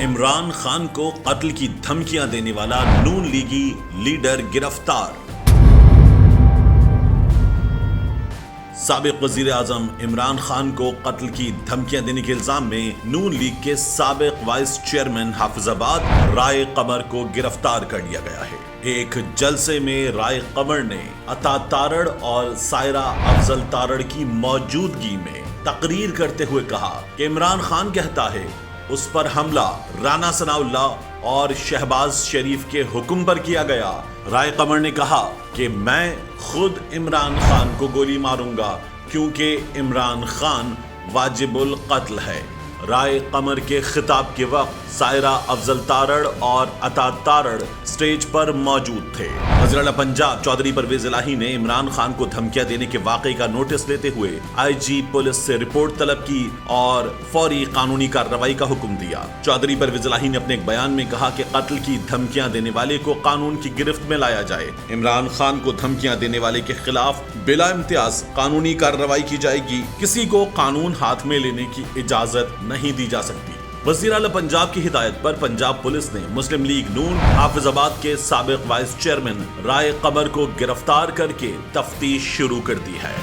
عمران خان کو قتل کی دھمکیاں دینے والا نون لیگی لیڈر گرفتار۔ سابق وزیر اعظم عمران خان کو قتل کی دھمکیاں دینے کے الزام میں نون لیگ کے سابق وائس چیئرمین حافظ آباد رائے قمر کو گرفتار کر لیا گیا ہے۔ ایک جلسے میں رائے قمر نے عطا تارڑ اور سائرہ افضل تارڑ کی موجودگی میں تقریر کرتے ہوئے کہا کہ عمران خان کہتا ہے اس پر حملہ رانا ثناءاللہ اور شہباز شریف کے حکم پر کیا گیا۔ رائے قمر نے کہا کہ میں خود عمران خان کو گولی ماروں گا کیونکہ عمران خان واجب القتل ہے۔ رائے قمر کے خطاب کے وقت سائرہ افضل تارڑ اور عطا تارڑ سٹیج پر موجود تھے۔ وزیر اعلیٰ پنجاب چودھری پرویز الہی نے عمران خان کو دھمکیاں دینے کے واقعے کا نوٹس لیتے ہوئے آئی جی پولیس سے رپورٹ طلب کی اور فوری قانونی کارروائی کا حکم دیا۔ چودھری پرویز الہی نے اپنے ایک بیان میں کہا کہ قتل کی دھمکیاں دینے والے کو قانون کی گرفت میں لایا جائے۔ عمران خان کو دھمکیاں دینے والے کے خلاف بلا امتیاز قانونی کارروائی کی جائے گی۔ کسی کو قانون ہاتھ میں لینے کی اجازت نہیں دی جا سکتی۔ وزیر اعلیٰ پنجاب کی ہدایت پر پنجاب پولیس نے مسلم لیگ نون حافظ آباد کے سابق وائس چیئرمین رائے قمر کو گرفتار کر کے تفتیش شروع کر دی ہے۔